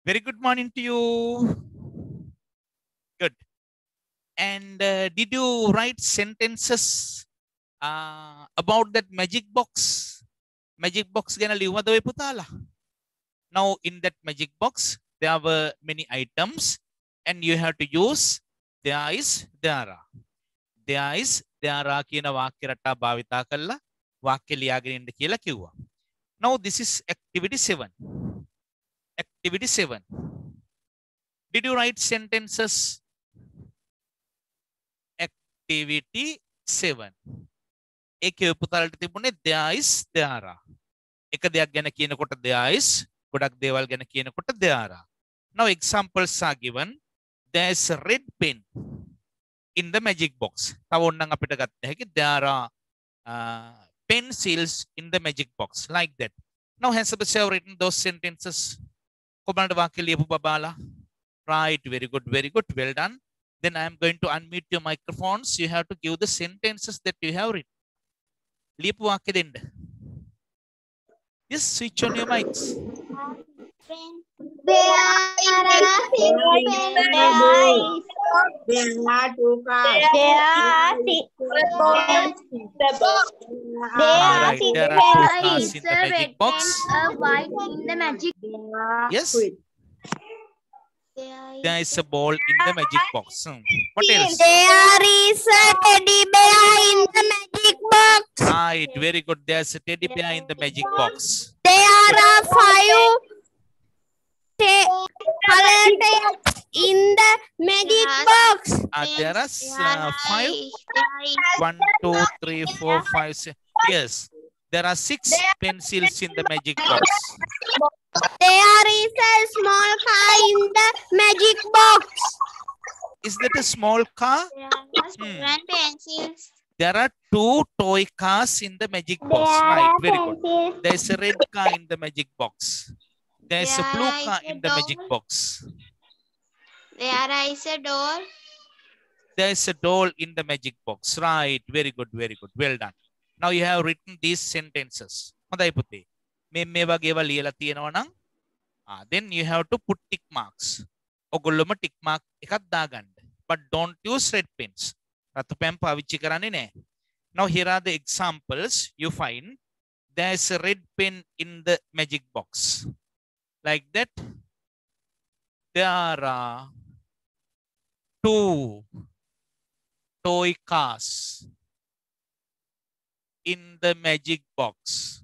Very good morning to you. Good. And did you write sentences about that magic box? Magic box gana liwada way putala. Now in that magic box, there were many items and you have to use there is, there are. There is, there are කියන වාක්‍ය රටා භාවිතා කරලා වාක්‍ය ලියාගෙන ඉන්න කියලා කිව්වා. Now this is activity 7. Activity 7. Did you write sentences? Activity 7. ඒකේ පුතාලට තිබුණේ there is, there are. එක දෙයක් ගැන කියනකොට there is, ගොඩක් දේවල් ගැන කියනකොට there are. Now examples are given. There is a red pen in the magic box. තව ඕනනම් අපිට ගන්න හැකි there are pencils in the magic box like that. Now has Sebastian written those sentences? කොබලට වාක්‍ය ලියපු බබාලා. Right, very good, very good. Well done. Then I am going to unmute your microphones. You have to give the sentences that you have written. ලියපු වාක්‍ය දෙන්න. Yes, switch on your mics. There are six pens. There are two cars. There are six pens. Right, there are two cars in the A magic red box. pen, a white in the magic. Yes, there is a ball in the magic box. What else? There is a teddy bear in the magic box. Right, very good. There's a teddy bear in the magic box. There are five color tapes in the magic box. There are 5. 1, 2, 3, 4, 5, 6. Yes, there are 6 pencils in the magic box. There is a small car in the magic box. Is that a small car? Pencils. There are 2 toy cars in the magic box. Right, very good. There is a red car in the magic box. There is a blue car in the magic box. There is a door. There is a doll in the magic box. Right, very good, very good. Well done. Now you have written these sentences. හොඳයි පුතේ. මේ වගේ ඒවා ලියලා තියෙනවා නම් then you have to put tick marks. ඔගොල්ලොම tick mark එකක් දාගන්න. But don't use red pens. රතු පෙන් පාවිච්චි කරන්නේ නැහැ. Now here are the examples you find. There is a red pen in the magic box. Like that. There are 2 toy cars in the magic box.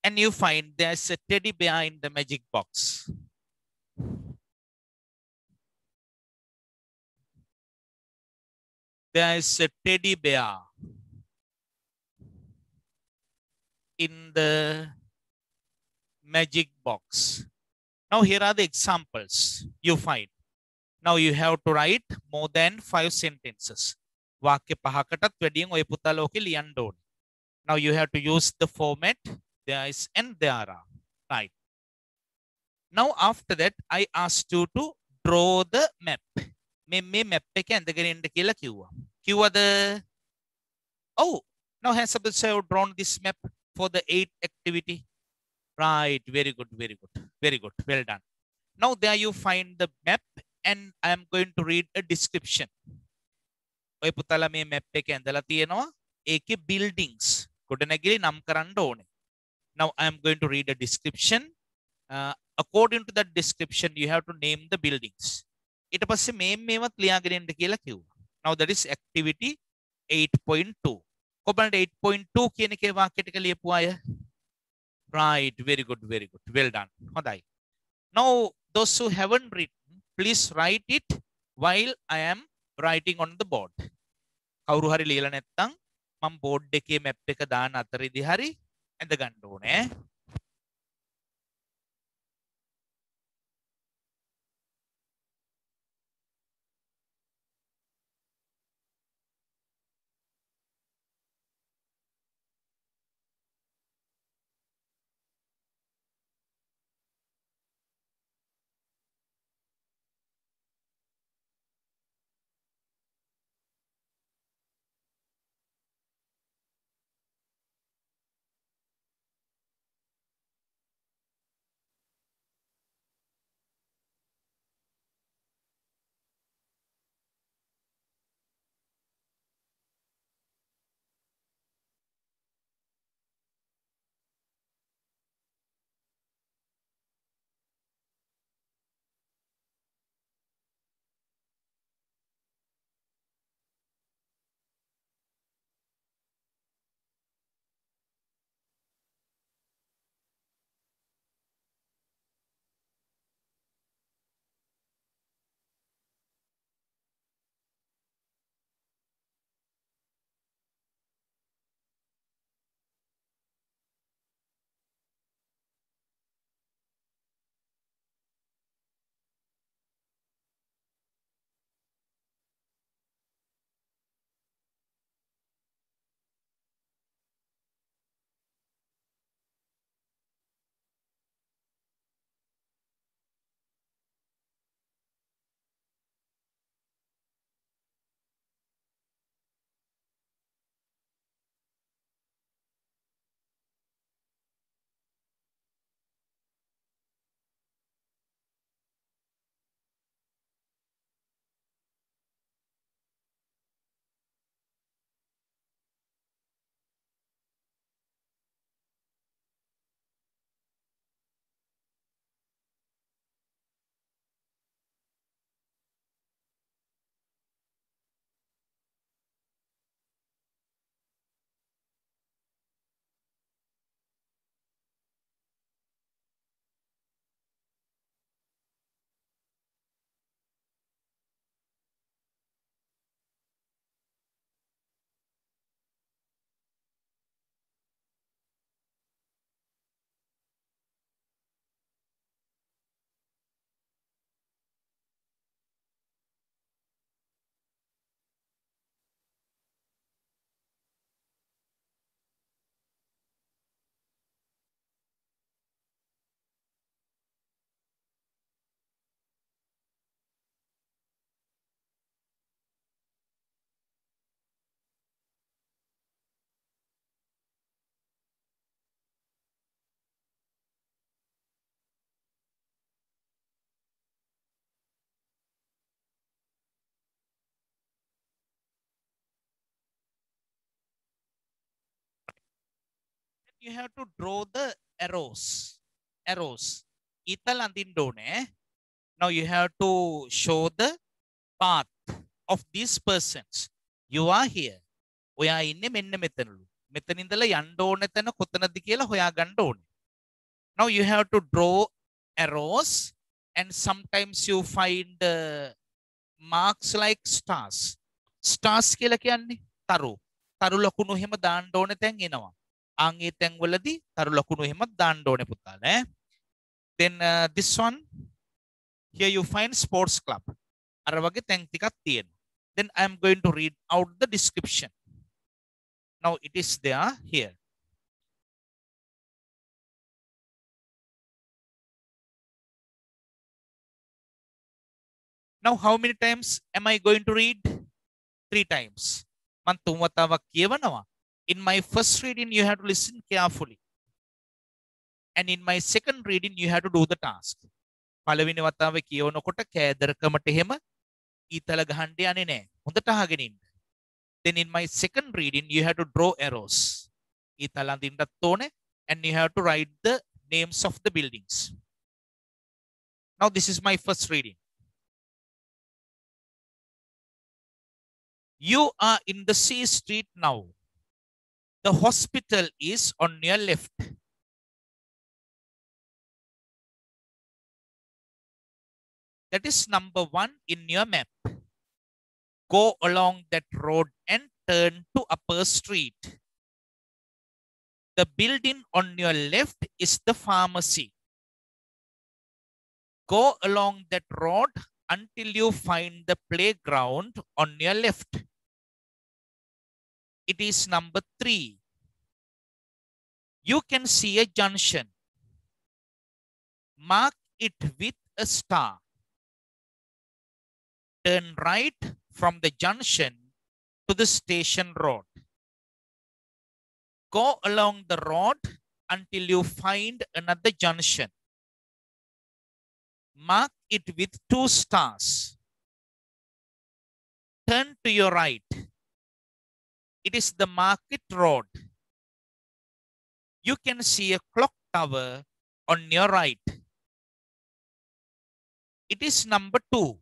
And you find there's a teddy bear in the magic box. There is a teddy bear in the magic box. Now here are the examples you find. Now you have to write more than 5 sentences. වාක්‍ය පහකටත් වැඩියෙන් ඔය පුතාලා ඔකේ ලියන්න ඕනේ. Now you have to use the format there is and there are. Right. Now after that I asked you to draw the map. මේ map එක ඇඳගෙන ඉන්න කියලා කිව්වා. කිව්වද? Oh, now has Sebastian drawn this map for the 8th activity? Right, very good, very good, very good. Well done. Now there you find the map and I am going to read a description. ඔය පුතාලා මේ map එකේ ඇඳලා තියෙනවා. ඒකේ buildings ගොඩනැගිලි නම් කරන්න ඕනේ. Now I am going to read a description. According to that description you have to name the buildings. ඊට පස්සේ මේවත් ලියාගෙන ඉන්න කියලා කිව්වා. Now that is activity 8.2. කොබලට 8.2 කියන එකේ වාක්‍ය ටික ලියපු අය. Right, very good, very good. Well done. හොඳයි. Now those who haven't written, please write it while I am writing on the board. කවුරු හරි ලියලා නැත්නම් මම board එකේ map එක දාන අතරේදී හරි ඇඳ ගන්න ඕනේ. you have to draw the arrows. Arrows. Ital andindone. Now you have to show the path of these persons. You are here. ඔයා ඉන්නේ මෙන්න මෙතනලු. මෙතන ඉඳලා යන්න ඕන තැන කොතනද කියලා හොයාගන්න ඕනේ. Now you have to draw arrows and sometimes you find marks like stars. Stars කියලා කියන්නේ තරු. තරු ලකුණු එහෙම දාන්න ඕන තැන් එනවා. ආන් ඒ තැන් වලදී තරු ලකුණු එහෙම දාන්න ඕනේ පුතාලා. Then this one here you find sports club. අර වගේ තැන් ටිකක් තියෙනවා. Then I am going to read out the description. Now it is there here. Now how many times am I going to read? 3 times. මම තුන් වතාවක් කියවනවා. In my first reading you have to listen carefully. And in my second reading you have to do the task. පළවෙනි වතාවේ කියවනකොට කෑදරකමට එහෙම ඊතල ගහන්න යන්නේ නැහැ. හොඳට අහගෙන ඉන්න. Then in my second reading, you have to draw arrows. And you have to write the names of the buildings. Now this is my first reading. You are in the C Street now. The hospital is on your left. That is number 1 in your map. Go along that road and turn to Upper Street. The building on your left is the pharmacy. Go along that road until you find the playground on your left. It is number 3. You can see a junction. Mark it with a star. Turn right from the junction to the station road. Go along the road until you find another junction. Mark it with 2 stars. Turn to your right. It is the Market Road. You can see a clock tower on your right. It is number 2.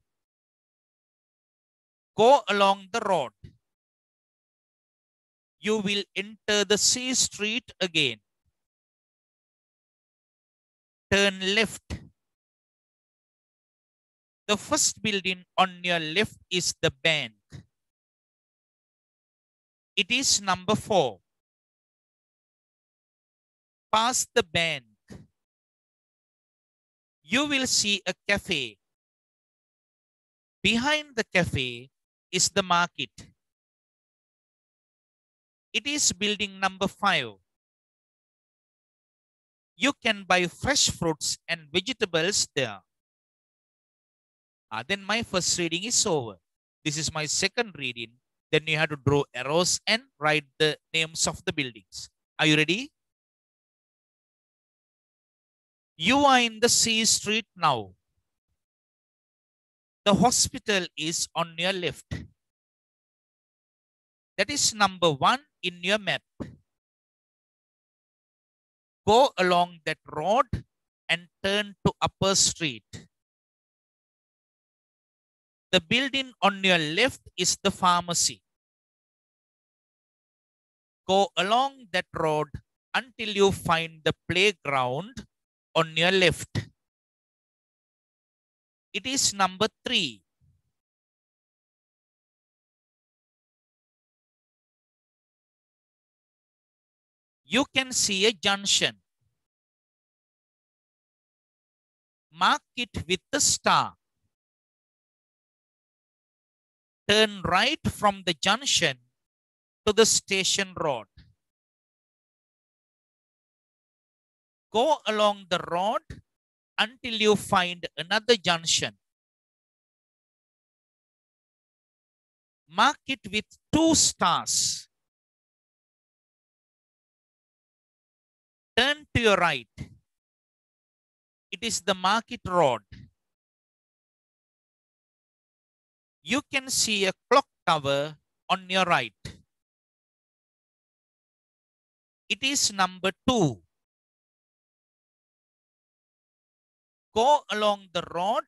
Go along the road. You will enter the C Street again. Turn left. The first building on your left is the bank. It is number 4. Pass the bank. You will see a cafe. Behind the cafe is the market. It is building number 5. You can buy fresh fruits and vegetables there. Then my first reading is over. This is my second reading. Then you have to draw arrows and write the names of the buildings. Are you ready? You are in the C Street now. The hospital is on your left. That is number 1 in your map. Go along that road and turn to Upper Street. The building on your left is the pharmacy. Go along that road until you find the playground on your left. It is number 3. You can see a junction. Mark it with a star. Turn right from the junction to the station road. Go along the road until you find another junction. Mark it with 2 stars. Turn to your right. It is the Market Road. You can see a clock tower on your right. It is number 2. Go along the road.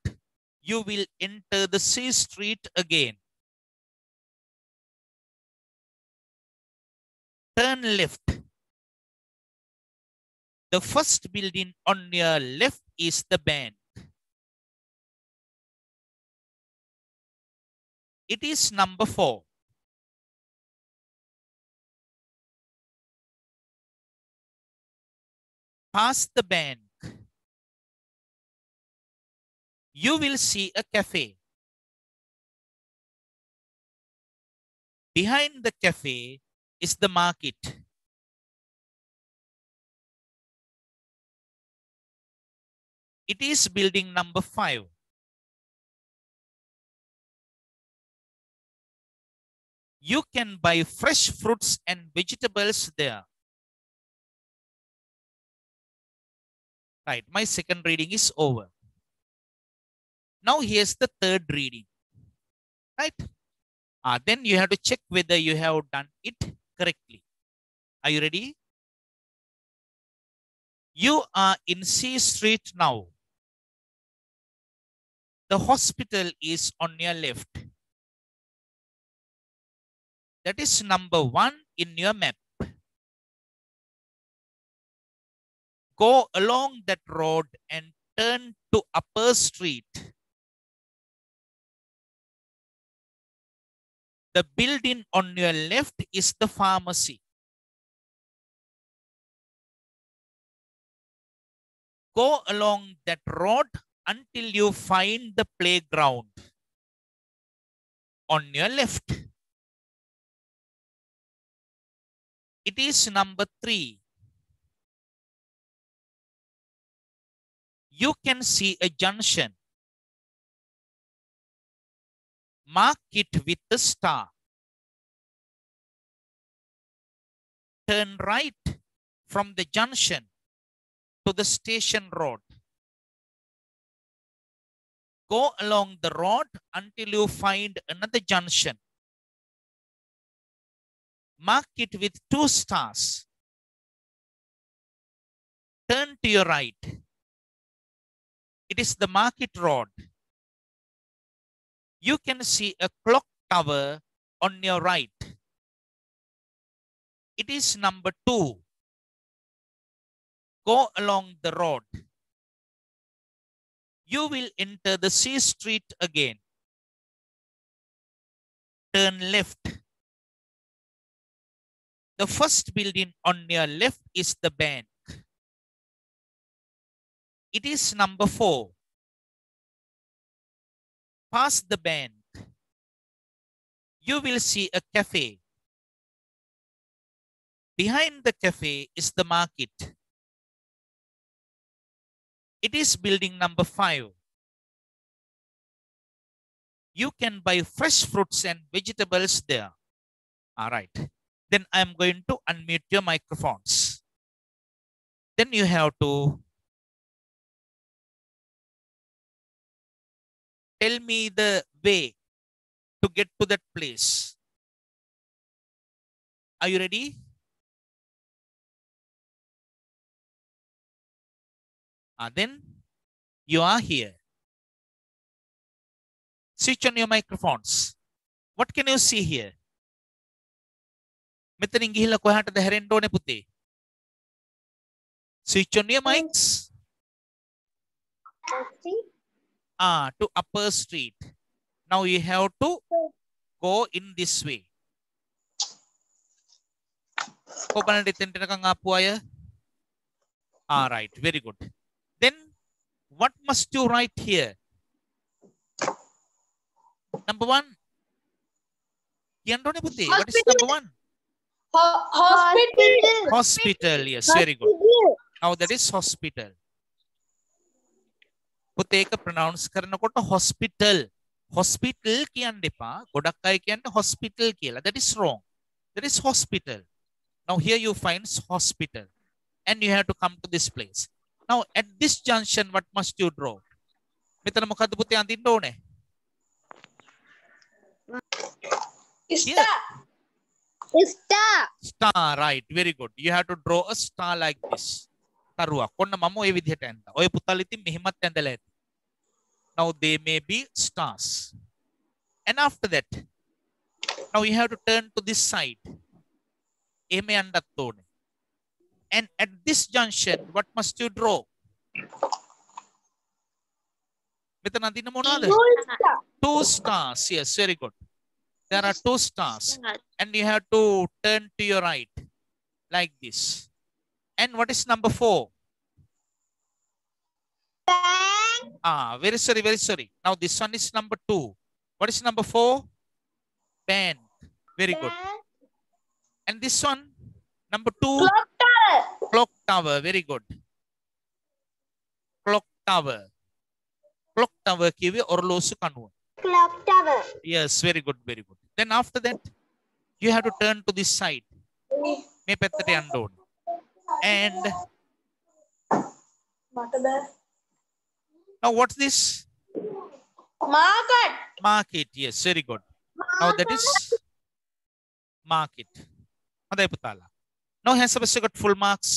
You will enter the C street again. Turn left. The first building on your left is the bank. It is number 4. Past the bank, you will see a cafe. Behind the cafe is the market. It is building number 5. You can buy fresh fruits and vegetables there. Right, my second reading is over. Now here's the third reading. Right? Then you have to check whether you have done it correctly. Are you ready? You are in C Street now. The hospital is on your left. That is number 1 in your map. Go along that road and turn to Upper Street. The building on your left is the pharmacy. Go along that road until you find the playground. On your left. It is number 3. You can see a junction. Mark it with a star. Turn right from the junction to the station road. Go along the road until you find another junction. Mark it with 2 stars. Turn to your right. It is the market road. You can see a clock tower on your right. It is number 2. Go along the road. You will enter the C Street again. Turn left. The first building on your left is the bank. It is number 4. Past the bank, you will see a cafe. Behind the cafe is the market. It is building number 5. You can buy fresh fruits and vegetables there. All right. Then I'm going to unmute your microphones. Then you have to tell me the way to get to that place. Are you ready? Then you are here. Switch on your microphones. What can you see here? මෙතනින් ගිහිල්ලා කොහාටද හැරෙන්න ඕනේ පුතේ? Switch on your mics. To Upper Street. Now you have to go in this way. කොබලට එතෙන්ට නිකන් ආපු අය. All right, very good. Then what must you write here? Number 1. කියන්න ඕනේ පුතේ. What is number 1? Hospital. Hospital, yes, very good. Now that is hospital. පුතේ එක pronounce කරනකොට hospital. Hospital කියන්න එපා. ගොඩක් අය කියන්නේ hospital කියලා. That is wrong. That is hospital. Now here you find hospital. And you have to come to this place. Now at this junction, what must you draw? මෙතන මොකද්ද පුතේ අඳින්න ඕනේ? Star. Star. Star, right. Very good. You have to draw a star like this. Taruwa. Konna mama ඔය විදිහට ඇඳලා. ඔය පුතාලා ඉතින් මෙහෙමත් ඇඳලා ඇති. Now they may be stars. And after that, now you have to turn to this side. එහෙම යන්නත් ඕනේ. And at this junction, what must you draw? මෙතන අඳින්න මොනවද? Two stars. Yes, very good. There are two stars. And you have to turn to your right. Like this. And what is number 4? Bank. Very sorry, very sorry. Now this one is number 2. What is number 4? Band. Very good. And this one, number 2. Clock tower. Clock tower. Very good. Clock tower. Clock tower kiwi orlosu kanuwa. Clock tower. Yes, very good, very good. Then after that, you have to turn to this side. Me පැත්තට යන්න ඕනේ. And now what's this? Market. Market. Yes, very good. Now that is market. හොඳයි පුතාලා. Now has Sebastian got full marks?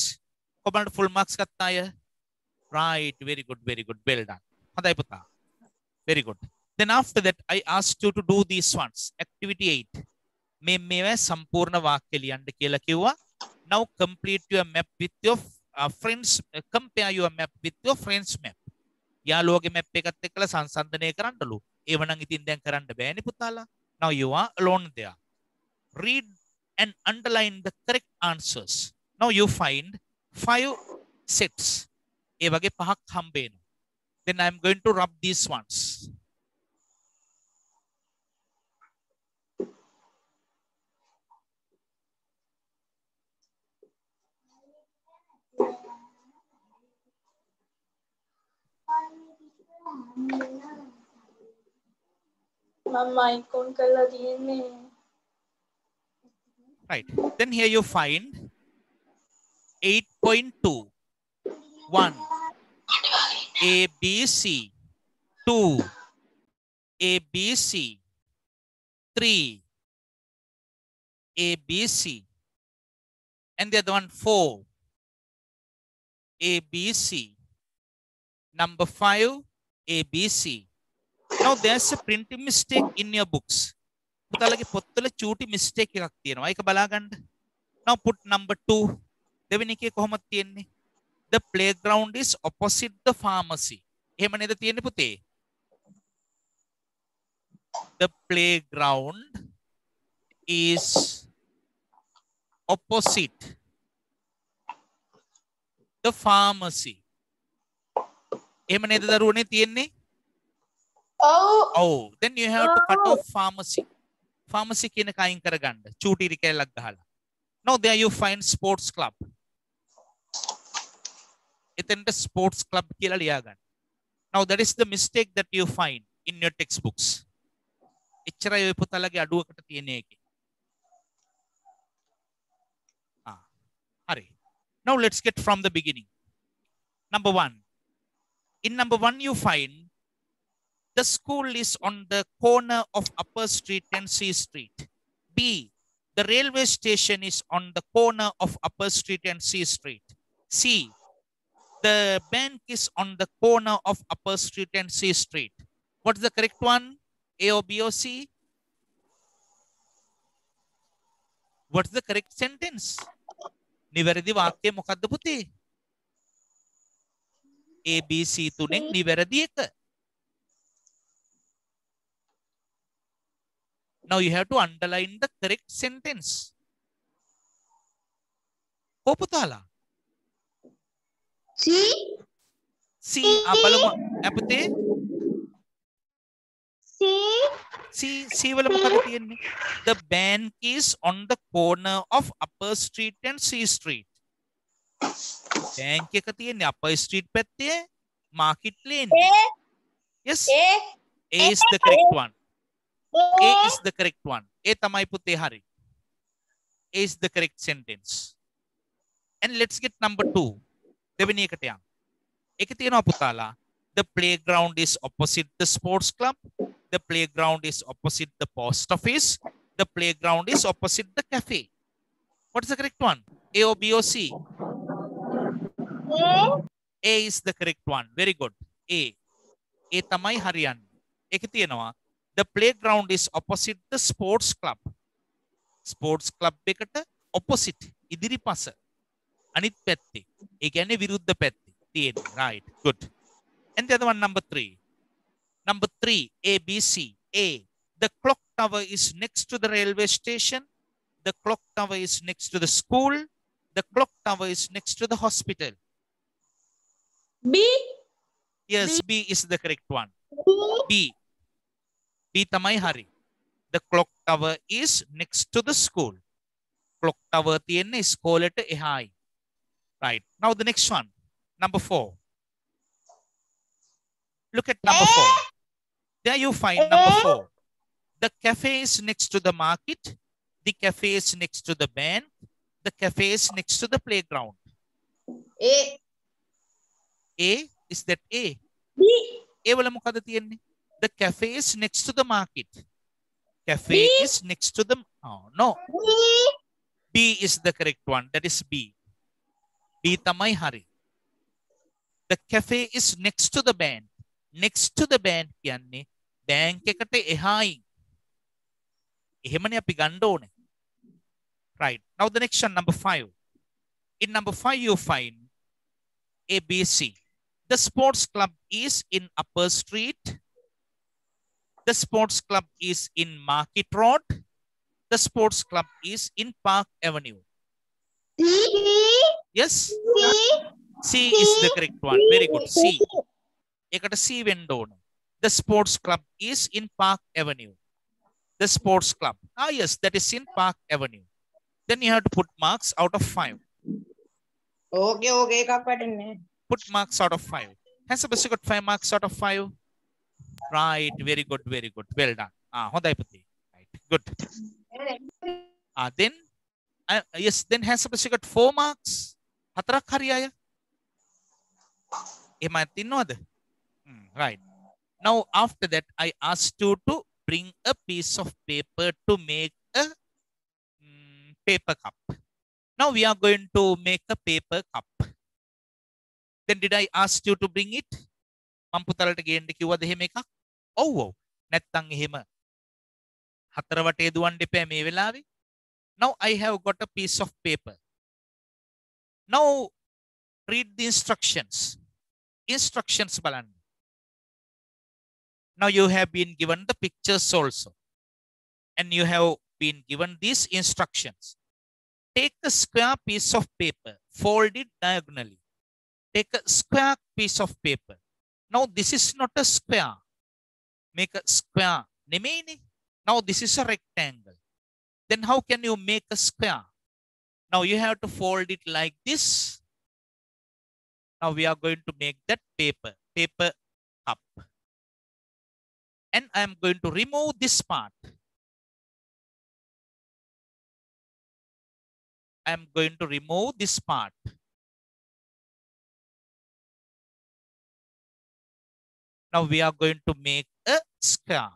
කොබලට full marks ගත්තා අය? Right, very good, very good. Well done. හොඳයි පුතා. Very good. Then after that, I asked you to do these ones. Activity 8. මේවා සම්පූර්ණ වාක්‍ය ලියන්න කියලා කිව්වා. Now complete your map with your friends. Compare your map with your friends map. යාළුවගේ map එකත් එක්කලා සංසන්දනය කරන්නලු. ඒව නම් ඉතින් දැන් කරන්න බෑනේ පුතාලා. Now you are alone there. Read and underline the correct answers. Now you find 5 sets. ඒ වගේ පහක් හම්බ වෙනවා. Then I am going to rub these ones. Mama icon කරලා තියෙන්නේ. Right. Then here you find 8.2. 1. A, B, C. 2. A, B, C. 3. A, B, C. And the other one 4. A, B, C. Number 5. A, B, C. Now there's a printing mistake in your books. පුතාලගේ පොත්වල චූටි mistake එකක් තියෙනවා. ඒක බලා ගන්න. Now put number 2. දෙවෙනි එකේ කොහොමද තියෙන්නේ? The playground is opposite the pharmacy. එහෙම නේද තියෙන්නේ පුතේ? The playground is opposite the pharmacy. එහෙම නේද දරුවනේ තියෙන්නේ? Oh, then you have to cut off pharmacy. Pharmacy කියන එක අයින් කරගන්න. චූටි රිකැලක් ගහලා. Now there you find sports club. එතෙන්ට sports club කියලා ලියා ගන්න. Now that is the mistake that you find in your textbooks. එච්චරයි ඔය පුතාලගේ අඩුවකට තියෙන එකේ. හරි. Now let's get from the beginning. Number 1. In number 1 you find the school is on the corner of Upper Street and C Street. B. The railway station is on the corner of Upper Street and C Street. C. The bank is on the corner of Upper Street and C Street. What's the correct one? A or B or C? What's the correct sentence? නිවැරදි වාක්‍යය මොකක්ද පුතේ? A, B, C තුනෙන් නිවැරදි එක. Now you have to underline the correct sentence. කො පුතාලා? C. C. බලමු අපතේ. C වල මොකද තියෙන්නේ? The bank is on the corner of Upper Street and C Street. Bank එක තියෙන්නේ Upper Street පැත්තේ, Market Lane. Yes. A is the correct one. A is the correct one. A තමයි පුතේ හරි. A is the correct sentence. And let's get number 2. දෙවෙනි එකට යන්න. ඒකේ තියෙනවා පුතාලා. The playground is opposite the sports club. The playground is opposite the post office. The playground is opposite the cafe. What is the correct one? A or B or C? A is the correct one. Very good. A. A tamai hariyan. Ek tiyenawa. The playground is opposite the sports club. Sports club එකට opposite ඉදිරිපස අනිත් පැත්තේ. ඒ කියන්නේ විරුද්ධ පැත්තේ තියෙන්නේ. Right. Good. And the other one, number 3. Number 3, A, B, C. A. The clock tower is next to the railway station. The clock tower is next to the school. The clock tower is next to the hospital. B. Yes, B is the correct one. B. B tamai hari. The clock tower is next to the school. Clock tower තියෙන්නේ ඉස්කෝලේට එහායි. Right. Now the next one. Number 4. Look at number 4. There you find number 4. The cafe is next to the market. The cafe is next to the bank. The cafe is next to the playground. A. A, is that A? B. A වල මොකද තියෙන්නේ? The cafe is next to the market. Cafe B. is next to the... Oh, no. B. B is the correct one. That is B. B tamai hari. The cafe is next to the bank. Next to the bank කියන්නේ bank එකට එහායි. එහෙමනේ අපි ගන්න ඕනේ. Right. Now the next one, number 5. In number 5 you find A, B, C. The sports club is in Upper Street. The sports club is in Market Road. The sports club is in Park Avenue. C. Yes? C. C is the correct one. Very good. C. එකට C වෙන්න ඕන. The sports club is in Park Avenue. The sports club. Ah, yes, that is in Park Avenue. Then you have to put marks out of 5. Okay, okay, එකක් වැටෙන්නේ. Put marks out of 5. Has a got 5 marks out of 5? Right. Very good. Very good. Well done. Ah, හොඳයි පුතේ. Right. Good. Then, yes, then has a got 4 marks. 4ක් හරි අය. එහෙම තින්නවද? Right. Now, after that, I asked you to bring a piece of paper to make a paper cup. Now, we are going to make a paper cup. Then, did I ask you to bring it? මම පුතාලට ගේන්න කිව්වද එහෙම එකක්? ඔව් ඔව්. නැත්තම් එහෙම හතර වටේ දුවන්න එපා මේ වෙලාවේ. Now, I have got a piece of paper. Now, read the instructions. Instructions බලන්න. Now you have been given the pictures also. And you have been given these instructions. Take a square piece of paper, fold it diagonally. Take a square piece of paper. Now this is not a square. Make a square. නෙමෙයිනේ. Now this is a rectangle. Then how can you make a square? Now you have to fold it like this. Now we are going to make that paper cup. And I am going to remove this part. I am going to remove this part. Now we are going to make a square.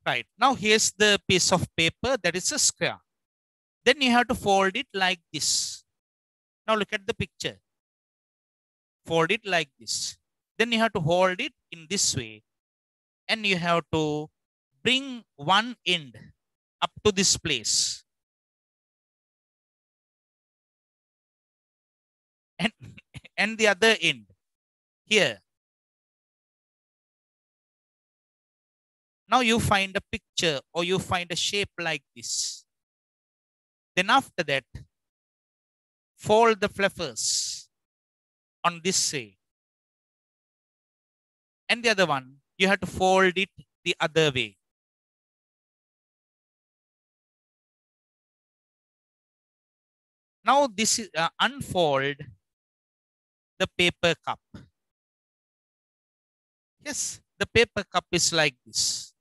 Right. Now here's the piece of paper that is a square. Then you have to fold it like this. Now look at the picture. Fold it like this. Then you have to hold it in this way. And you have to bring one end up to this place. And the other end here. Now you find a picture or you find a shape like this. Then after that, fold the fluffers on this way. And the other one, you have to fold it the other way. Now this is unfold the paper cup. Yes, the paper cup is like this.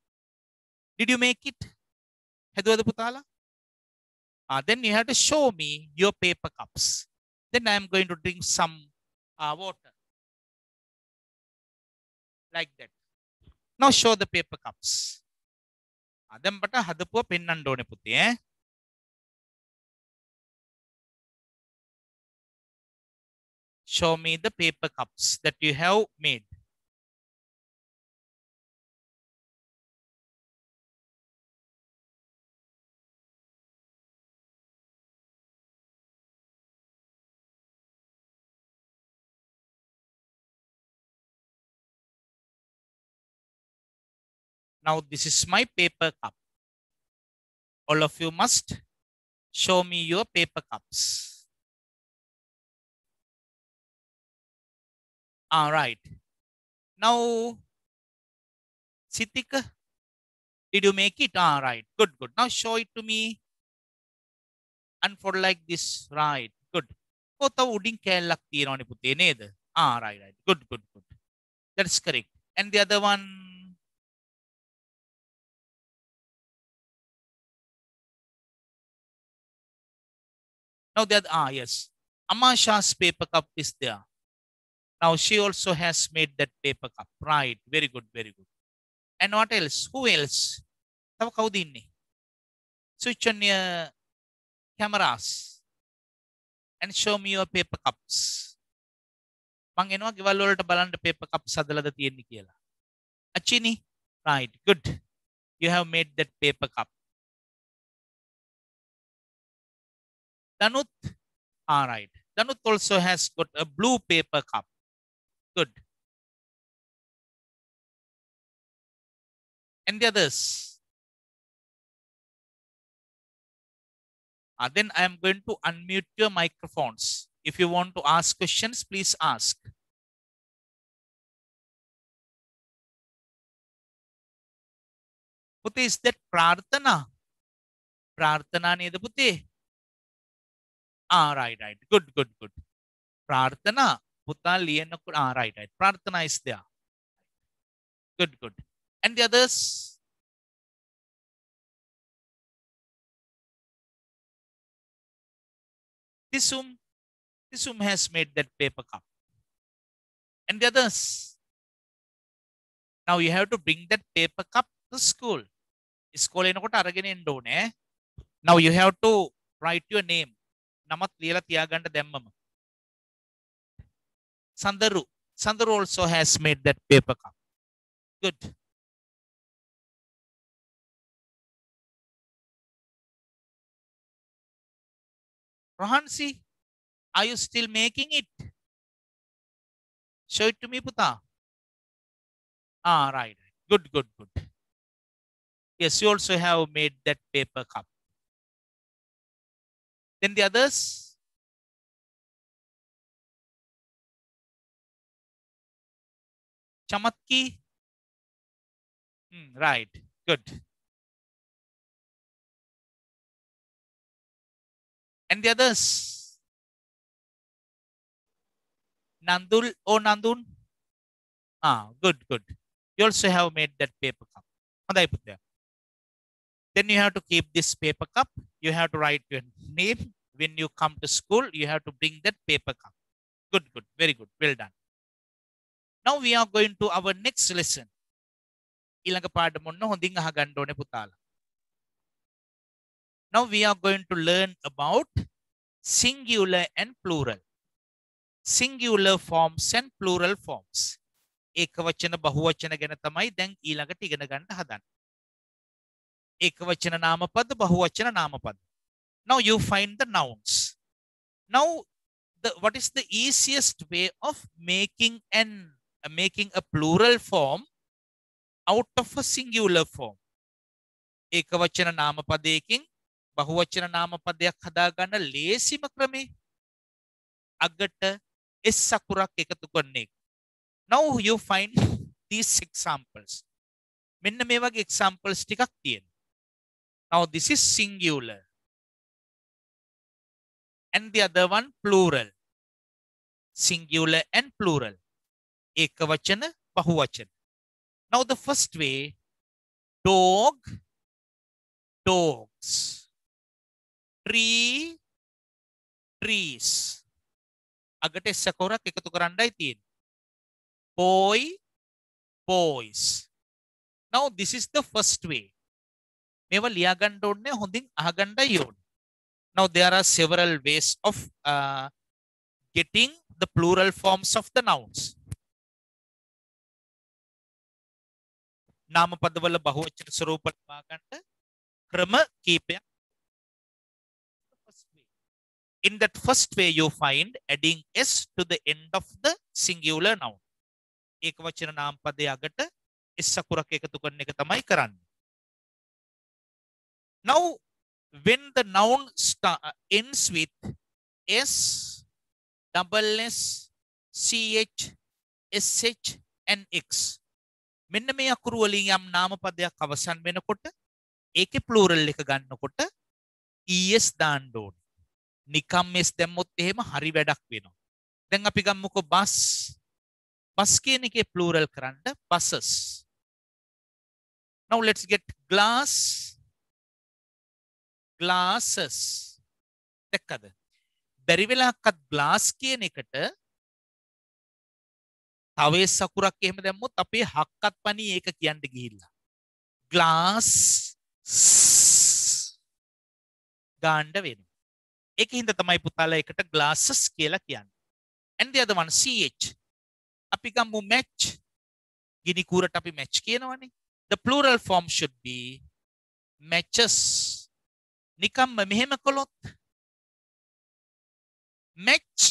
Did you make it? Hedwada putala? Then you have to show me your paper cups. Then I am going to drink some water. Like that. Now show the paper cups. Then but hadapuwa pennandone puti eh. Show me the paper cups that you have made. Now this is my paper cup. All of you must show me your paper cups. All right. Now, Sitika, did you make it? All right. Good, good. Now show it to me. Unfold like this. Right. Good. Oh, tahu uding kellak tiyawani puti neda. Right, right. Good, good, good. That's correct. And the other one. Now the other, yes. Amasha's paper cup is there. Now she also has made that paper cup. Right. Very good, very good. And what else? Who else? Tahu kau dinni. Switch on your cameras and show me your paper cups. Manginwa givalol ta balanda paper cups adala da tiyenni kiyala. Achini. Right. Good. You have made that paper cup. Danut. All right. Danut also has got a blue paper cup. Good. And the others. Then I am going to unmute your microphones. If you want to ask questions, please ask. Puti, is that Prarthana? Prarthana neda puti? Right, right. Good, good, good. Prarthana. Puta liyana ko. Right, right. Prarthana is there. Good, good. And the others? Tisum. Tisum has made that paper cup. And the others? Now you have to bring that paper cup to school. School enakota aragena endone eh. Now you have to write your name. Namat liyala tiyaganda demmama. Sandaru. Sandaru also has made that paper cup. Good. Rohansi, are you still making it? Show it to me, Puta. Right. Good, good, good. Yes, you also have made that paper cup. Then the others? Chamatki? Right. Good. And the others? Nandul or Nandun? Good, good. You also have made that paper cup. Then you have to keep this paper cup. You have to write your name. When you come to school, you have to bring that paper cup. Good, good. Very good. Well done. Now we are going to our next lesson. Ilang paada mo no honding ahagando ne putala. Now we are going to learn about singular and plural. Singular forms and plural forms. Ekavachana bahuvachana gana tamai දැන් ඊළඟට ඉගෙන ගන්න හදන්න. Ekavachana namapada bahuvachana namapada. Now you find the nouns. Now what is the easiest way of making a plural form out of a singular form? Ekavachana namapadයකින් bahuvachana namapadයක් හදාගන්න ලේසිම ක්‍රමේ අගට s අකුරක් එකතු කරන එක. Now you find these examples. මෙන්න මේ වගේ examples ටිකක් තියෙනවා. Now this is singular. And the other one plural. Singular and plural. Ekavachana, bahuvachana. Now the first way, dog, dogs. Tree, trees. අගට එස්සකෝරක් එකතු කරන්නයි තියෙන්නේ. Boy, boys. Now this is the first way. මේවා ලියා ගන්න ඕනේ හොඳින් අහගන්නයි ඕනේ. Now there are several ways of getting the plural forms of the nouns. නාමපදවල බහුවචන ස්වරූප ලබා ගන්න ක්‍රම කීපයක්. In that first way, you find adding s to the end of the singular noun. ඒකවචන නාම පදයේ අගට s අකුරක් එකතු කරන එක තමයි කරන්නේ. Now, when the noun ends with s, double s, ch, sh, and x, මෙන්න මේ අකුරු වලින් යම් නාම පදයක් අවසන් වෙනකොට ඒකේ plural එක ගන්නකොට es දාන්න ඕනේ. නිකම් s දැම්මොත් එහෙම හරි වැඩක් වෙනවා. දැන් අපි ගමුකෝ bus. bus කියන එකේ plural කරන්න buses. Now let's get glass. glasses. දැක්කද? බැරි වෙලාවක්වත් glass කියන එකට තව s අකුරක් එහෙම දැම්මොත් අපේ හක්කත් පණී ඒක කියන්න ගිහිල්ලා. glass ගාන්න වෙනවා. ඒකින්ද තමයි පුතාලා එකට glasses කියලා කියන්නේ. And the other one ch. අපි ගමු match. ගිනි කූරට අපි match කියනවනේ. The plural form should be matches. නිකම්ම මෙහෙම කළොත් match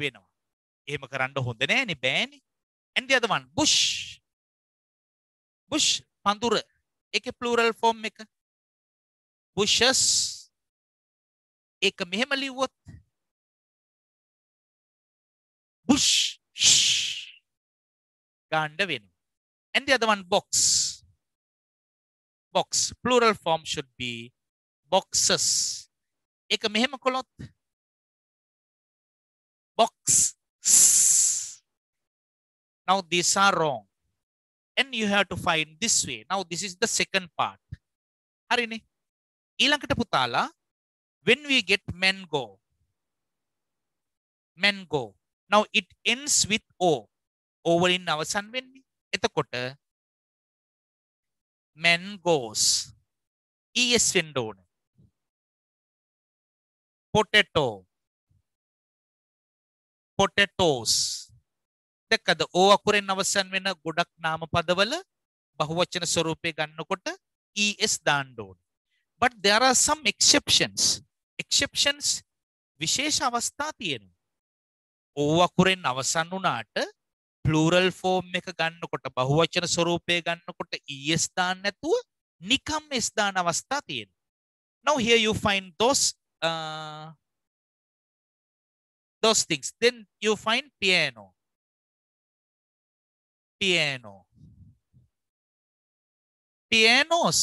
වෙනවා. එහෙම කරන්න හොඳ නෑනේ බෑනේ. And the other one bush. bush පඳුර. ඒකේ plural form එක bushes. ඒක මෙහෙම ලිව්වොත් bush ගන්න වෙනවා. And the other one box. box plural form should be boxes. ඒක මෙහෙම කළොත් box. Now these are wrong. And you have to find this way. Now this is the second part. හරිනේ. ඊළඟට පුතාලා when we get mango. mango. Now it ends with o. o වලින් අවසන් වෙන්නේ. එතකොට mangoes. es වෙන්න ඕනේ. potato. potatoes. දැක්කද? o අකුරෙන් අවසන් වෙන ගොඩක් නාම පදවල බහුවචන ස්වරූපේ ගන්නකොට es දාන්න ඕනේ. But there are some exceptions. Exceptions විශේෂ අවස්ථා තියෙනවා. o අකුරෙන් අවසන් වුණාට plural form එක ගන්නකොට බහුවචන ස්වරූපේ ගන්නකොට es දාන්න නැතුව නිකම් s දාන අවස්ථා තියෙනවා. Now here you find those things. Then you find piano. piano. pianos.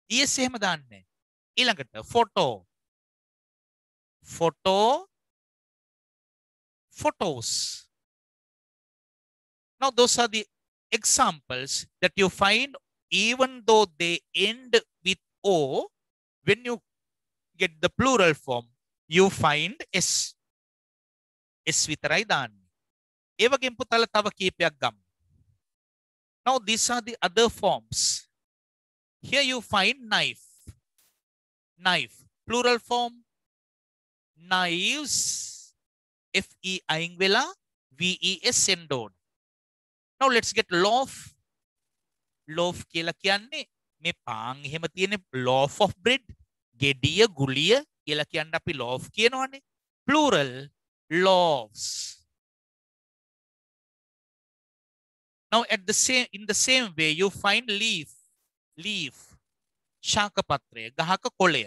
es එහෙම දාන්නේ. ඊළඟට photo. photo. photos. Now those are the examples that you find even though they end with o, when you get the plural form, you find s. s විතරයි දාන්නේ. ඒ වගේම පුතාලා තව කීපයක් ගමු. Now these are the other forms. Here you find knife. knife. Plural form. knives. fe අයින් වෙලා ves end on. Now let's get loaf. loaf කියලා කියන්නේ මේ පාන් එහෙම තියෙන loaf of bread. ගෙඩිය ගුලිය කියලා කියන්න අපි loaf කියනවනේ. Plural loaves. Now in the same way you find leaf. leaf. ශාකපත්‍රය ගහක කොළය.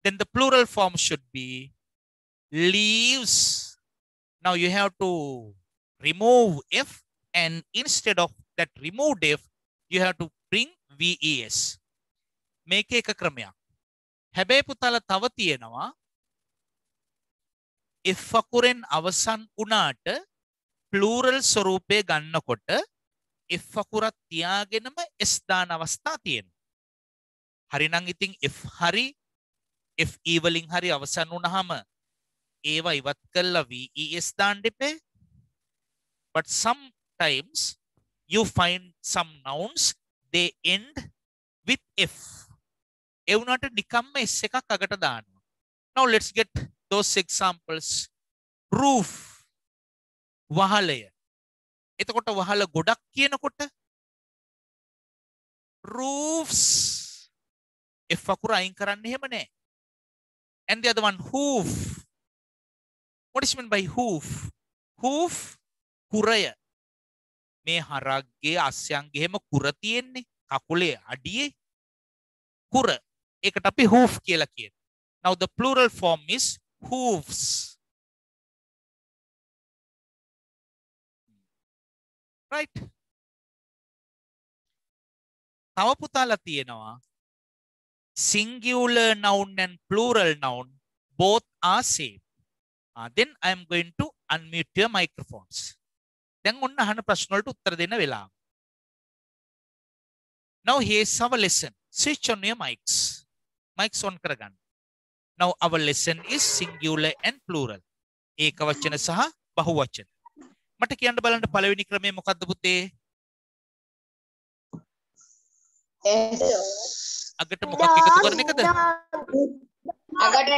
Then the plural form should be leaves. Now you have to remove F, and instead of that removed F, you have to bring VES. Make a ක්‍රමයක්. හැබැයි පුතාලා තව තියෙනවා if අකුරෙන් අවසන් වුණාට plural ස්වරූපය ගන්නකොට if අකුරක් තියාගෙනම s දාන අවස්ථා තියෙනවා. හරි නම් ඉතින් if හරි if e වලින් හරි අවසන් වුණාම ඒවා ඉවත් කරලා VES දාන්න දෙපේ. But sometimes you find some nouns they end with F. ඒ වුණාට නිකම්ම S එකක් අගට දානවා. Now let's get those examples. Roof. වහලය. එතකොට වහල ගොඩක් කියනකොට roofs. F අකුර අයින් කරන්න එහෙම නෑ. And the other one, hoof. What is meant by hoof? Hoof, කුරය. මේ හරක්ගේ අස්යන්ගේ එහෙම කුර තියෙන්නේ කකුලේ අඩියේ කුර. ඒකට අපි hoof කියලා කියනවා. Now the plural form is hooves. Right? තව පුතාලා තියෙනවා singular noun and plural noun both are same. Then I am going to unmute your microphones. දැන් ඔන්න අහන ප්‍රශ්න වලට උත්තර දෙන්න වෙලාව. Now here's our lesson. Switch on your mics. Mics on කරගන්න. Now our lesson is singular and plural. ඒක වචන සහ බහු වචන. මට කියන්න බලන්න පළවෙනි ක්‍රමය මොකක්ද පුතේ? අගට මොකක් එකතු කරන එකද? අගට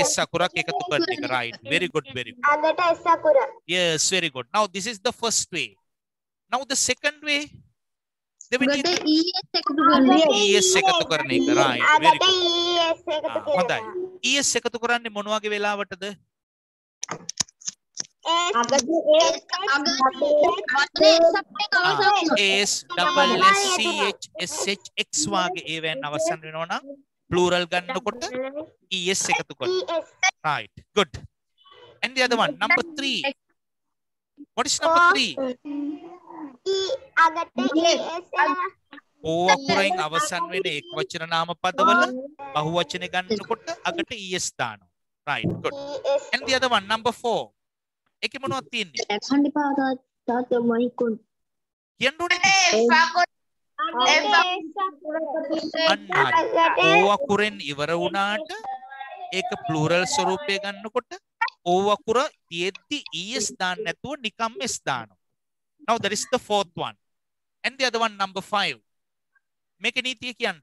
S අකුරක් එකතු කරන එක. Right. Very good, very good. අගට S අකුර. Yes, very good. Now this is the first way. Now the second way. අගට ES එකතු කරන එක. Right. Very good. ES එකතු කරනවා. හොඳයි. ES එකතු කරන්නේ මොන වගේ වෙලාවටද? S double S C H S H X වාගේ ඒවෙන් අවසන් වෙනවා නම් plural ගන්නකොට ES එකතු කරනවා. Right. Good. And the other one, number 3. What is number 3? අගට ES O අකුරෙන් අවසන් වෙන එක් වචන නාම පදවල බහු වචන ගන්නකොට අගට ES දානවා. Right. Good. And the other one, number 4. ඒකේ මොනවද තියෙන්නේ? කියන්න ඕනේ. O අකුරෙන් ඉවර වුණාට ඒක plural ස්වරූපය ගන්නකොට O අකුර තියෙද්දි ES දාන්න නැතුව නිකම්ම S දානවා. Now that is the fourth one. And the other one, number 5. මේකේ නීතිය කියන්න.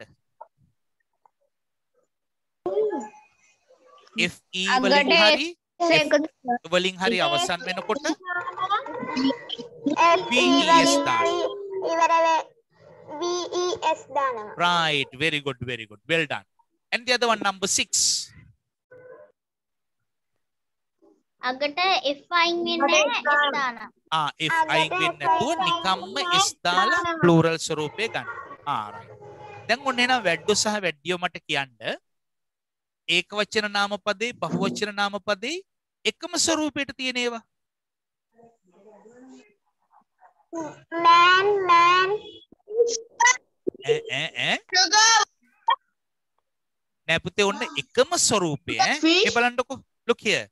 If E වලින් හරි වලින් හරි අවසන් වෙනකොට VES දානවා. VES දානවා. Right. Very good. Very good. Well done. And the other one, number 6. අගට F අයින් වෙන්නේ S දානවා. If අයින් වෙන්නේ නැතුව නිකම්ම S දාලා plural ස්වරූපය ගන්න. Right. දැන් ඔන්න එනවා වැඩ්ඩෝ සහ වැඩියෝ මට කියන්න. ඒක වචන නාම පදේ බහු වචන නාම පදේ එකම ස්වරූපයට තියෙන ඒවා. Man. නෑ පුතේ ඔන්න එකම ස්වරූපය ඈ. මේ බලන්නකෝ. Look here.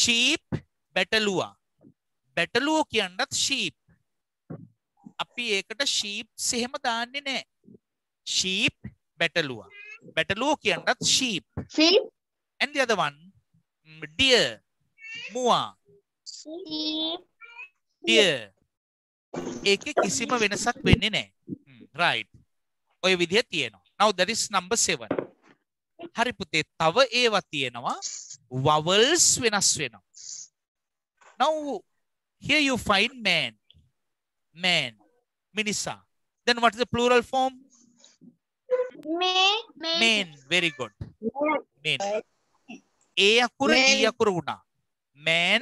Sheep බැටළුවා. බැටළුවෝ කියන්නත් sheep. අපි ඒකට sheeps එහෙම දාන්නේ නෑ. sheep බැටළුවා. බැටළුවෝ කියන්නත් sheep. And the other one, deer. මුවා. deer. ඒකේ කිසිම වෙනසක් වෙන්නේ නෑ. Right. ඔය විදිහ තියෙනවා. Now that is number 7. හරි පුතේ තව ඒවා තියෙනවා vowels වෙනස් වෙනවා. Now here you find man. මිනිසා. Then what is the plural form? Men. Very good. Men. A අකුර E අකුර වුණා. Man.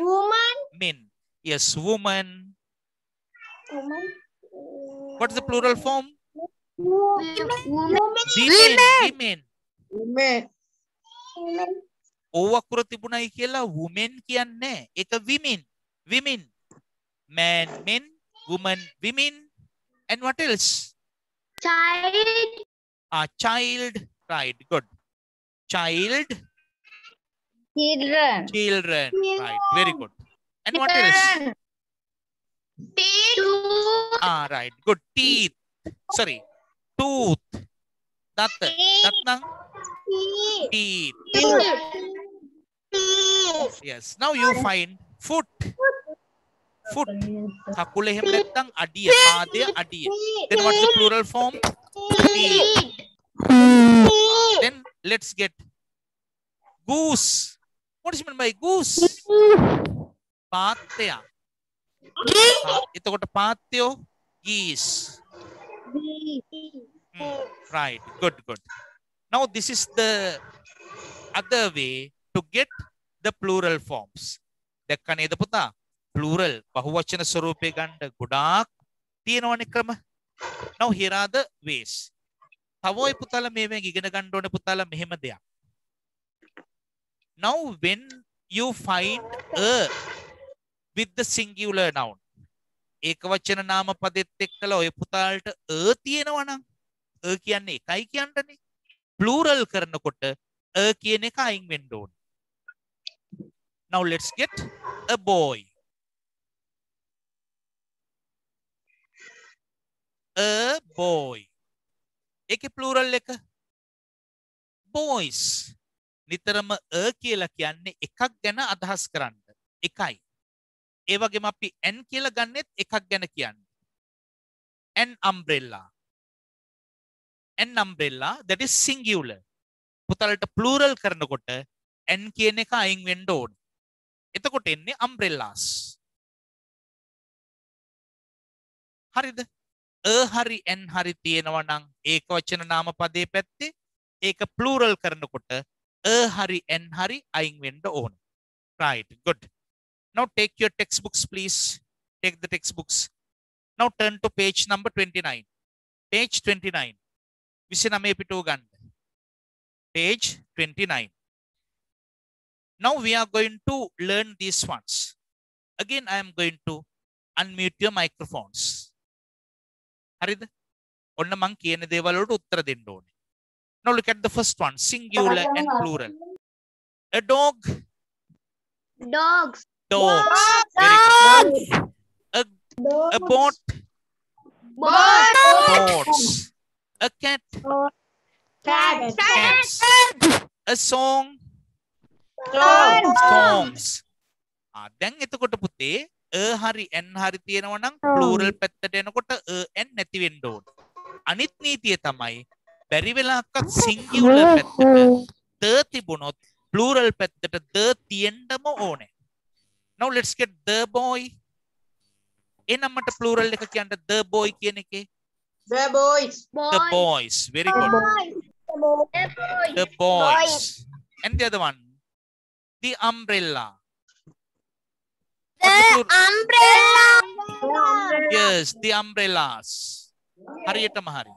Men. Yes, woman. What is the plural form? Women. O අකුර තිබුණයි කියලා women කියන්නේ ඒක women. Women. Man, men, woman, women. And what else? Child. Child. Right. Good. Child. Children. Children. Right. Very good. And what else? Teeth. Right. Good. Teeth. Sorry. Tooth. That nang teeth. Yes. Now you find foot. Foot. Kakule එහෙම නැත්නම් අඩිය. පාදය අඩිය. Then what's the plural form? Feet. Then let's get goose. What is meant by goose? පාත්තය. එතකොට පාත්තයෝ geese. Right. Good. Now this is the other way to get the plural forms. දැක්ක නේද පුතා? Plural බහුවචන ස්වරූපේ ගන්න ගොඩාක් තියෙනවනේ ක්‍රම. Now here are the ways. තව ඔය පුතාලා මේවෙන් ඉගෙන ගන්න ඕනේ පුතාලා මෙහෙම දෙයක්. Now when you find a with the singular noun ඒකවචන නාම පදෙත් එක්කලා ඔය පුතාලට තියෙනවා නම් කියන්නේ එකයි කියන්නනේ. Plural කරනකොට කියන එක අයින් වෙන්න ඕනේ. Now let's get a boy. A boy. ඒකේ plural එක boys. නිතරම කියලා කියන්නේ එකක් ගැන අදහස් කරන්න. එකයි. ඒ වගේම අපි n කියලා ගන්නෙත් එකක් ගැන කියන්නේ. An umbrella. An umbrella, that is singular. පුතාලට plural කරනකොට n කියන එක අයින් වෙන්න ඕනේ. එතකොට එන්නේ umbrellas. හරිද? හරි n හරි තියෙනවා නම් ඒකවචන නාම පදේ පැත්තේ ඒක plural කරනකොට හරි n හරි අයින් වෙන්න ඕනේ. Right, good. Now take your textbooks, please. Take the textbooks. Now turn to page number 29. Page 29. 29 පිටුව ගන්න. Page 29. Now we are going to learn these ones. Again, I am going to unmute your microphones. හරිද? ඔන්න මං කියන දේවල් වලට උත්තර දෙන්න ඕනේ. Now look at the first one, singular and plural. A dog. Dogs. Dogs. Very good. A boat. Boats. A cat. Cats. A song. Songs. දැන් එතකොට පුතේ හරි n හරි තියෙනවා නම් plural පැත්තට එනකොට n නැති වෙන්න ඕන. අනිත් නීතිය තමයි බැරි වෙලාවකත් singular පැත්තට the තිබුණොත් plural පැත්තට the තියෙන්නම ඕනේ. Now let's get the boy. එනම්මට plural එක කියන්න the boy කියන එකේ The boys. the boys. Very good. The boys. And the other one, the umbrella. Umbrella. Yes, the umbrellas. හරියටම හරි.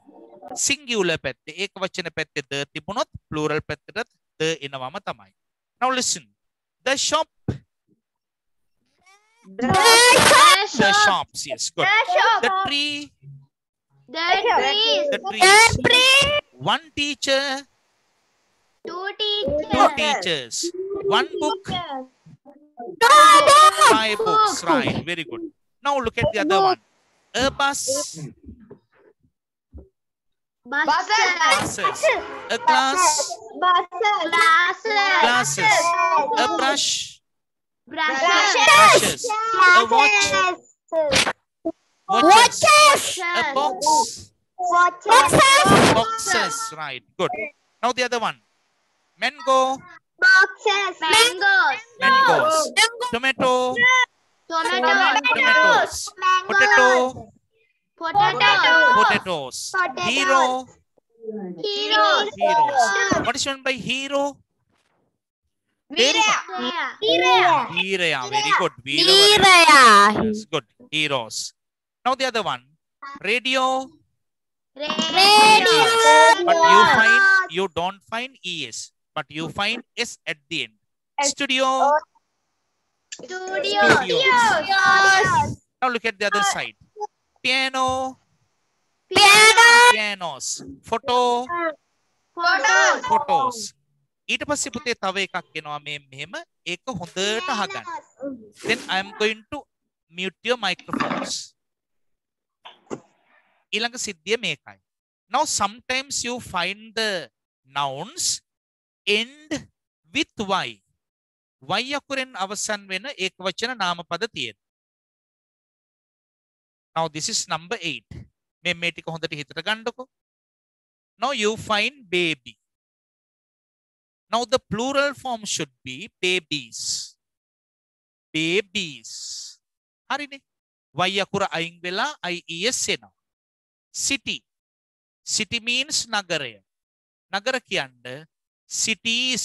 Singular පැත්තේ ඒකවචන පැත්තේ the තිබුණොත් plural පැත්තට the එනවම තමයි. Now listen. The shop. The shops. Yes, good. The tree. The trees. The trees. One teacher. Two teachers. Two teachers. One book. Five books. Right. Very good. Now look at the other one. A bus. Buses. A glass. Glasses. A brush. Brushes. A watch. Watches. A box. Boxes. Right. Good. Now the other one. Mango. Mangoes. Tomato. Tomatoes. Potato. Potatoes. Hero. Heroes. What is meant by hero? Veeraya. Very good. Veeraya. Yes, good. Heroes. Now the other one. Radio. But you don't find es. But you find s at the end. Studio. Studios. Now look at the other side. Piano. Pianos. Photo. Photos. ඊට පස්සේ පුතේ තව එකක් එනවා මේ මෙහෙම ඒක හොඳට අහගන්න. Then I am going to mute your microphones. ඊළඟ සිද්ධිය මේකයි. Now sometimes you find the nouns end with y. y අකුරෙන් අවසන් වෙන ඒකවචන නාමපද තියෙනවා. Now this is number 8. මේ ටික හොඳට හිතට ගන්නකො. Now you find baby. Now the plural form should be babies. Babies. හරිනේ. y අකුර අයින් වෙලා ies එනවා. City. City means නගරය. නගර කියන්නේ cities.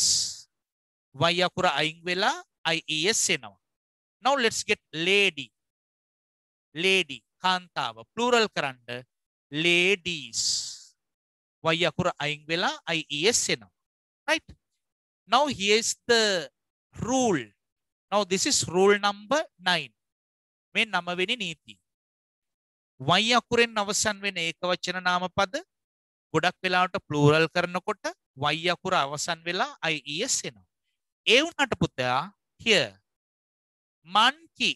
y අකුර අයින් වෙලා ies එනවා. Now let's get lady. Lady. කාන්තාව. Plural කරන්න ladies. y අකුර අයින් වෙලා ies එනවා. Right? Now here's the rule. Now this is rule number 9. මේ 9 වෙනි නීතිය. y අකුරෙන් අවසන් වෙන ඒකවචන නාමපද ගොඩක් වෙලාවට plural කරනකොට y අකුර අවසන් වෙලා ies එනවා. ඒ වුණාට පුතයා here monkey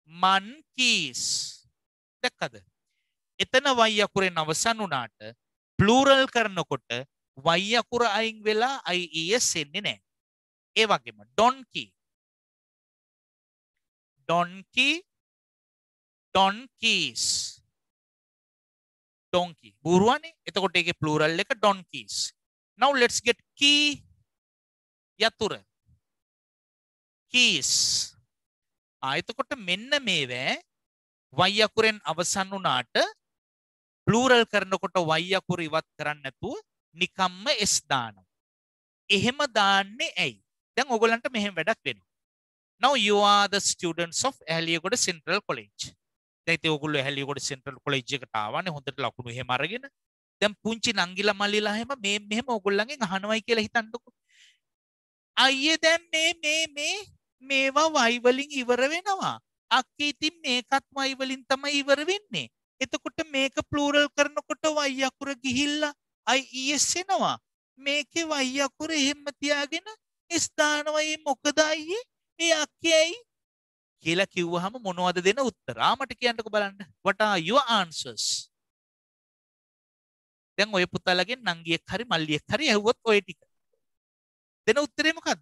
monkeys දැක්කද? එතන y අකුරෙන් අවසන් වුණාට plural කරනකොට y අකුර අයින් වෙලා ies එන්නේ නැහැ. ඒ වගේම donkey donkey donkeys donkey බුරුවනේ. එතකොට ඒකේ plural එක donkeys. Now let's get key යතුර keys. එතකොට මෙන්න මේවැ y අකුරෙන් අවසන් වුණාට plural කරනකොට y අකුර ඉවත් කරන්නේ නැතුව නිකම්ම s දානවා. එහෙම දාන්නේ ඇයි? දැන් ඔයගොල්ලන්ට මෙහෙම වැඩක් වෙනවා. Now you are the students of Ahliyagoda Central College. දැන් ඉතින් ඔයගොල්ලෝ Ahliyagoda Central College එකට ආවනේ හොඳට ලකුණු එහෙම අරගෙන. දැන් පුංචි නංගිලා මල්ලිලා එහෙම මෙහෙම ඔයගොල්ලන්ගෙන් අහනවයි කියලා හිතන්නකෝ. අයියේ දැන් මේවා y වලින් ඉවර වෙනවා. අක්කේ ඉතින් මේකත් y වලින් තමයි ඉවර වෙන්නේ. එතකොට මේක plural කරනකොට y අකුර ගිහිල්ලා ies එනවා. මේකේ y අකුර එහෙම තියාගෙන s දානවා. ඒ මොකද අයියේ? ඒ අක්කේයි කියලා කිව්වහම මොනවද දෙන උත්තර? මට කියන්නකෝ බලන්න. What are your answers? දැන් ඔය පුතාලගෙන් නංගියෙක් හරි මල්ලියෙක් හරි ඇහුවොත් ඔය ටික. දෙන උත්තරේ මොකද්ද?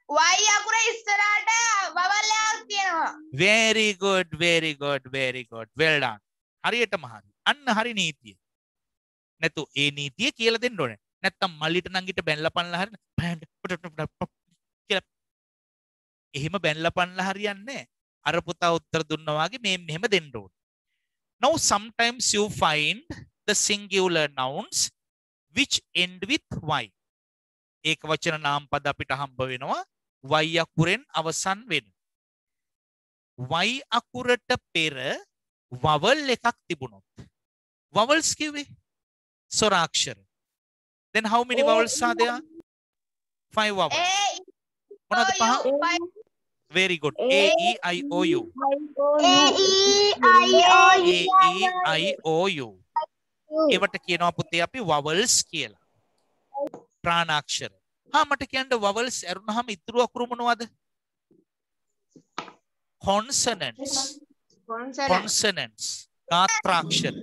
y අකුර ඉස්සරහට vowel එකක් තියෙනවා. Very good, very good, very good. Well done. හරියටම හරි. අන්න හරි නීතිය. නැතු ඒ නීතිය කියලා දෙන්න ඕනේ. නැත්තම් මල්ලිට නංගිට බැනලා පන්නලා හරින කියලා එහෙම බැනලා පන්නලා හරියන්නේ නැහැ. අර පුතා උත්තර දුන්නා වගේ මෙහෙම දෙන්න ඕනේ. Now sometimes you find the singular nouns which end with y. ඒක වචන නාමපද අපිට හම්බ වෙනවා y අකුරෙන් අවසන් වෙන. y අකුරට පෙර vowel එකක් තිබුණොත්. vowels කිව්වේ ස්වරාක්ෂර. Then how many vowels are there? 5 vowels. මොනවද පහ? Very good. A E I O U. A-E-I-O-U. ඒවට කියනවා පුතේ අපි vowels කියලා. ප්‍රාණාක්ෂර. මට කියන්න vowels ඇරුණාම ඉතුරු අකුරු මොනවද? consonants. Consonants. ගාත්‍රාක්ෂර.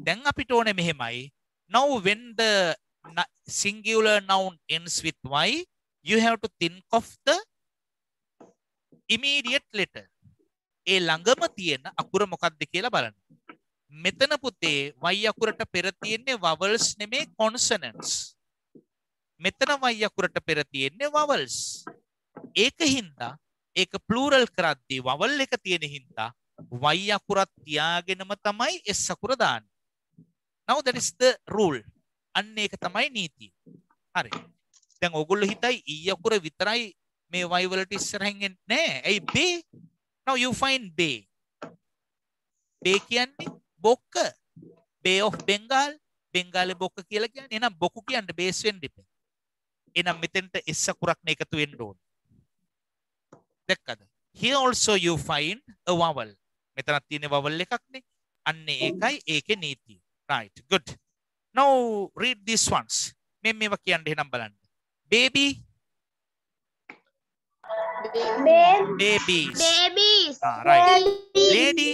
දැන් අපිට ඕනේ මෙහෙමයි. Now when the singular noun ends with y, you have to think of the immediate letter. ඒ ළඟම තියෙන අකුර මොකක්ද කියලා බලන්න. මෙතන පුතේ y අකුරට පෙර තියෙන්නේ vowels නෙමේ consonants. මෙතන y අකුරට පෙර තියෙන්නේ vowels. ඒක හින්දා ඒක plural කරද්දී vowel එක තියෙන හින්දා y අකුරත් තියාගෙනම තමයි s අකුර දාන්නේ. Now that is the rule. අන්න ඒක තමයි නීතිය. හරි. දැන් ඔයගොල්ලෝ හිතයි e අකුර විතරයි මේ y වලට ඉස්සරහින් එන්නේ නැහැ. ඇයි bay? Now you find bay. bay කියන්නේ බොක්ක. Bay of Bengal. බෙන්ගාලේ බොක්ක කියලා කියන්නේ. එහෙනම් බොකු කියන්නේ බේස් වෙන්න ඉපේ. එහෙනම් මෙතෙන්ට S අකුරක් නේ එකතු වෙන්න ඕන. දැක්කද? Here also you find a vowel. මෙතනක් තියෙන vowel එකක් නේ. අන්න ඒකයි ඒකේ නීතිය. Right. Good. Now read these ones. මේවා කියන්න එහෙනම් බලන්න. Baby. Babies. Babies. Right. Lady.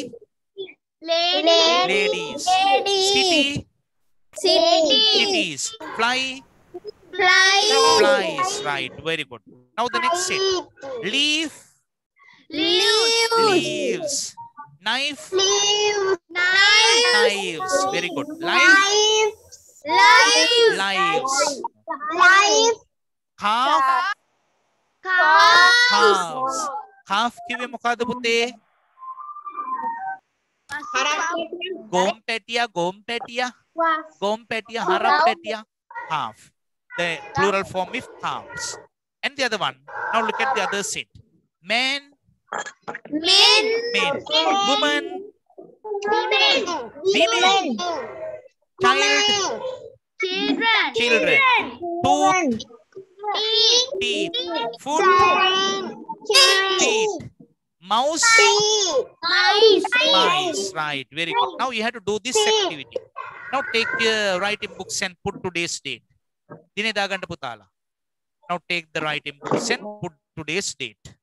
Ladies. City. Cities. Fly. Flies. Right. Very good. Now the next set. Leaf. Leaves. Knife. Knives. Very good. Lives. Calf. Calves. Calf කිව්වේ මොකද්ද පුතේ? ගොම්පැටියා හරක් පැටියා. Calf. The plural form is calves. And the other one. Now look at the other set. Men. Woman. Women. Children. Tooth. Teeth. Foot. Feet. Mouse. Mice. Right. Very good. Now you have to do this activity. Now take your writing books and put today's date. Dine daganta putala. Now take the writing books and put today's date.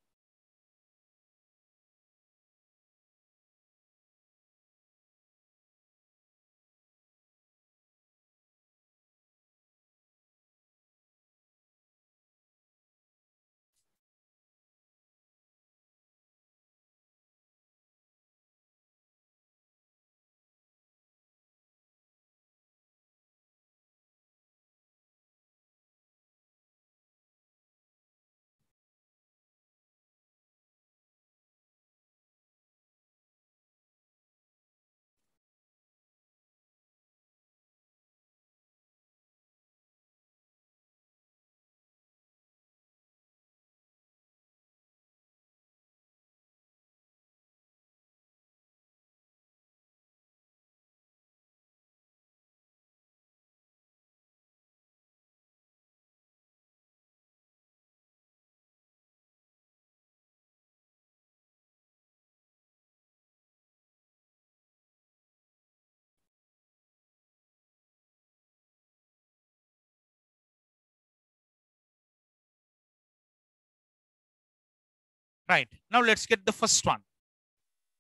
Right. Now let's get the first one.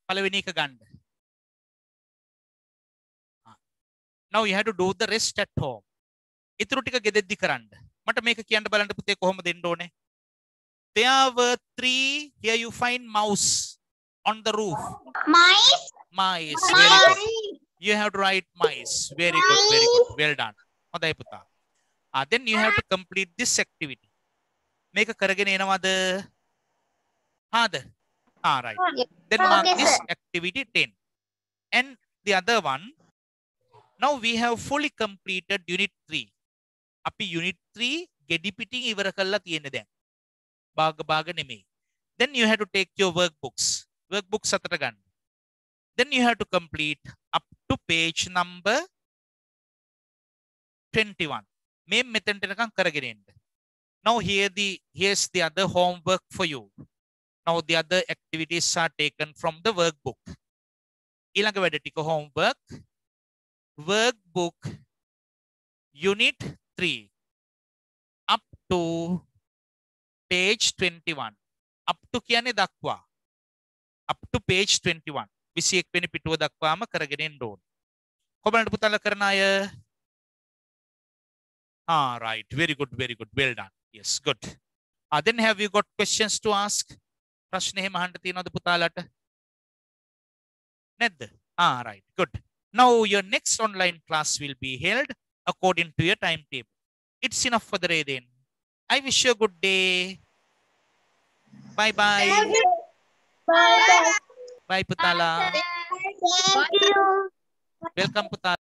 පළවෙනි එක ගන්න. Now you have to do the rest at home. ඉතුරු ටික ගෙදෙද්දි කරන්න. මට මේක කියන්න බලන්න පුතේ කොහොමද දෙන්න ඕනේ? There were 3. Here you find mouse on the roof. Mice. Very good. You have to write mice. Very good. Well done. හොඳයි පුතා. Then you have to complete this activity. මේක කරගෙන එනවද? හාද? Right. Then mark this activity 10. And the other one. Now we have fully completed unit 3. අපි unit 3 ගෙඩි පිටින් ඉවර කරලා තියෙන දැන්. භාග නෙමෙයි. Then you have to take your workbooks. Workbooks අතට ගන්න. Then you have to complete up to page number 21. මේ මෙතනට එනකන් කරගෙන එන්න. Now here's the other homework for you. Now the other activities are taken from the workbook. ඊළඟ වැඩ ටික homework. Workbook unit 3 up to page 21. Up to කියන්නේ දක්වා. Up to page 21. 21 වෙනි පිටුව දක්වාම කරගෙන එන්න ඕන. කොහොමද පුතාලා කරන අය? Right. Very good. Well done. Yes, good. Then have you got questions to ask? ප්‍රශ්න එහෙම අහන්න තියෙනවද පුතාලාට? නැද්ද? Right. Good. Now your next online class will be held according to your timetable. It's enough for the day then. I wish you a good day. Bye. Bye putala. Thank you. Welcome putala.